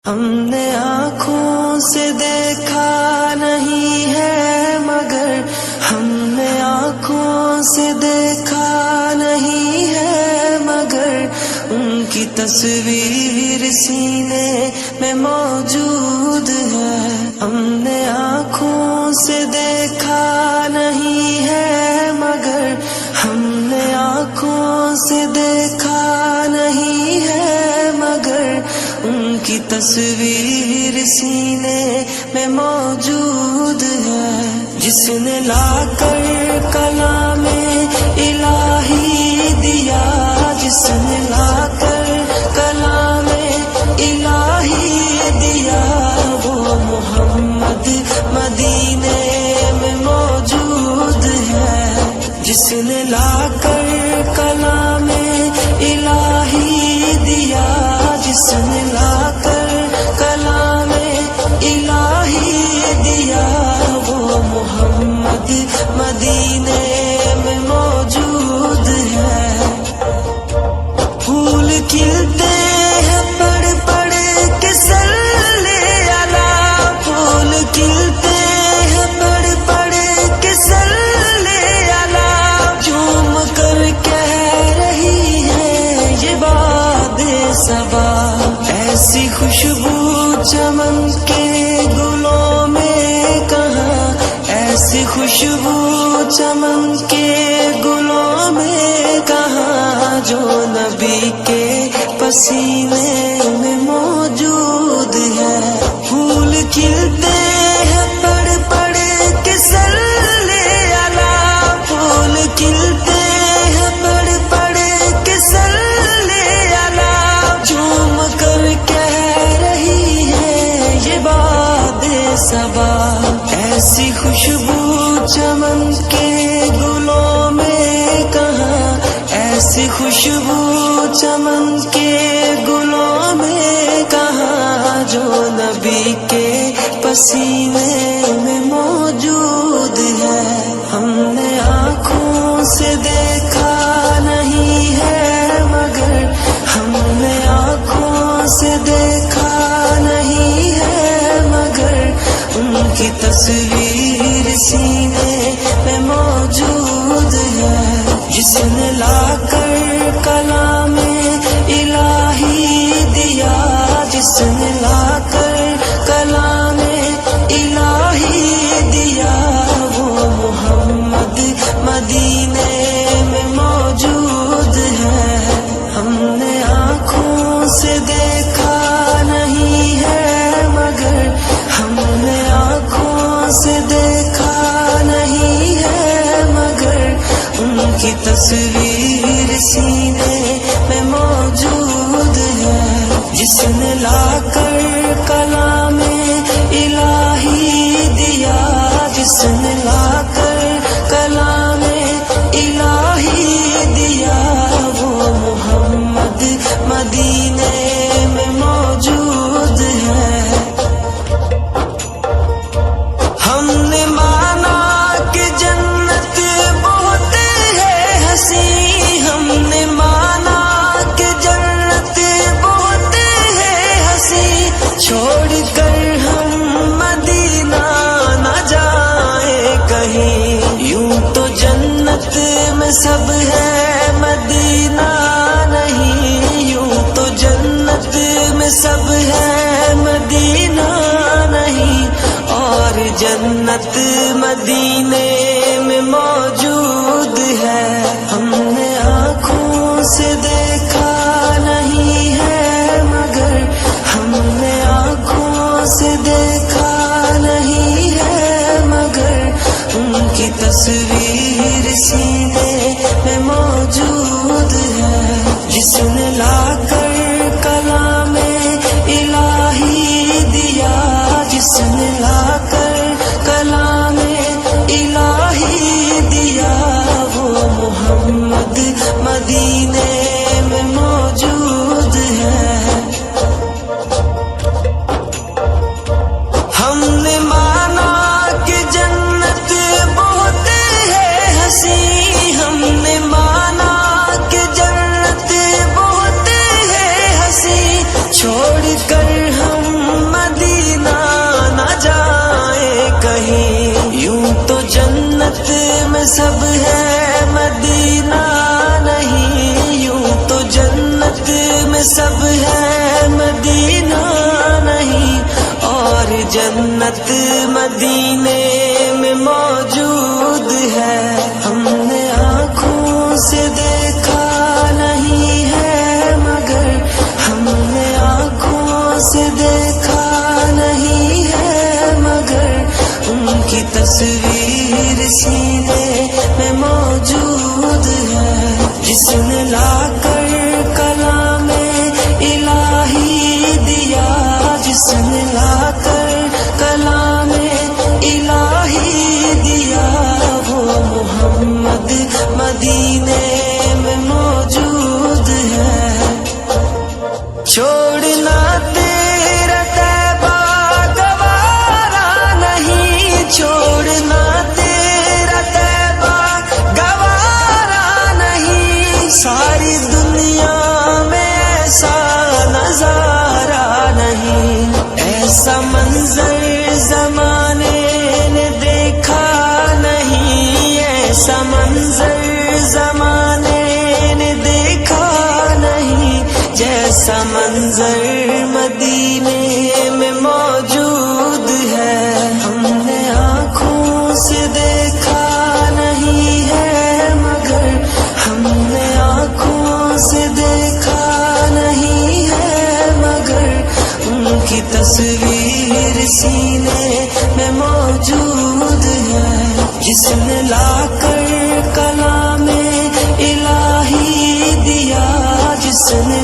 ہم نے آنکھوں سے دیکھا نہیں ہے مگر ہم نے آنکھوں سے دیکھا نہیں ہے مگر ان کی تصویر سینے میں موجود ہے. ہم نے آنکھوں سے دیکھا نہیں ہے مگر ہم نے آنکھوں سے دیکھا نہیں ہے مگر ان کی تصویر سینے میں موجود ہے. جس نے لا کر کلام الہی دیا، جس نے لا کر کلام الہی دیا، وہ محمد مدینے میں موجود ہے. جس نے لا کر کلام الہی دیا، جس نے لا کر کلام الہی دیا، وہ محمد مدینے میں موجود ہے. پھول کھلتے ہیں پڑھ پڑھ کے صلی علی، پھول کھلتے ہیں پڑھ پڑھ کے صلی علی، جھوم کر کہہ رہی ہے یہ باد صبا. ایسی خوشبو چمن کے گلوں میں کہاں، ایسی خوشبو چمن کے گلوں میں کہاں، جو نبی کے پسینے میں موجود ہے. پھول کھلتے ہیں پڑھ پڑھ کے صلی علی، پھول کھلتے ہیں پڑھ پڑھ کے صلی علی، جھوم کر کہہ رہی ہے یہ باد صبا. ایسی خوشبو چمن کے گلوں میں کہاں، ایسی خوشبو چمن کے گلوں میں کہاں، جو نبی کے پسینے میں موجود ہے. ہم نے آنکھوں سے دیکھا نہیں ہے مگر ہم نے آنکھوں سے دیکھا نہیں ہے مگر ان کی تصویر سینے میں موجود ہے. جس نے لا کر کلام الہی دیا، جس نے لا کر کلام الہی دیا، وہ محمد مدینے میں موجود ہے. ہم نے آنکھوں سے دیکھا نہیں ہے مگر ہم نے آنکھوں سے دیکھا نہیں ہے مگر ان کی تصویر سینے میں موجود ہے. جس نے لا کر کلام الہی دیا، جس نے لا کر کلام الہی دیا، وہ محمد مدینے میں موجود ہے. ہم نے مانا کہ جنت بہت ہے حسین، ہم نے مانا کہ جنت بہت ہے حسین، چھوڑ کر ہم مدینہ نہ جائیں کہیں. یوں تو جنت میں سب ہے مدینہ نہیں، یوں تو جنت میں سب ہے مدینہ نہیں، اور جنت مدینے میں موجود ہے. ہم نے آنکھوں سے دیکھا نہیں ہے مگر ہم نے آنکھوں سے دیکھا نہیں ہے مگر ان کی تصویر سینے میں موجود ہے. جس نے لا کر کلام الہی دیا، جس نے لا کر کلام الہی دیا، وہ محمد مدینے میں موجود ہے. ہم نے مانا کہ جنت بہت ہے حسین، ہم نے مانا کہ جنت بہت ہے حسین، چھوڑ کر ہم جنت مدینے میں موجود ہے، ہم نے آنکھوں سے دیکھا نہیں ہے مگر، ہم نے آنکھوں سے دیکھا نہیں ہے مگر، ان کی تصویر سینے میں موجود ہے، جس نے لا کر کلام الہی دیا، جس نے لا کر کلام الہی دیا، وہ محمد مدینے میں موجود ہے۔ چھوڑنا تیرا طیبہ گوارا نہیں، چھوڑنا تیرا طیبہ گوارا نہیں، ساری دنیا میں ایسا نظارہ نہیں، ایسا منظر زمانے نے دیکھا نہیں، ایسا منظر زمانے نے دیکھا نہیں، جیسا منظر مدینے میں موجود ہے، ہم نے آنکھوں سے دیکھا نہیں ہے مگر، ہم نے آنکھوں سے دیکھا نہیں ہے مگر، ان کی تصویر سینے میں موجود ہے، جس نے لا کر کلام الہی دیا، جس نے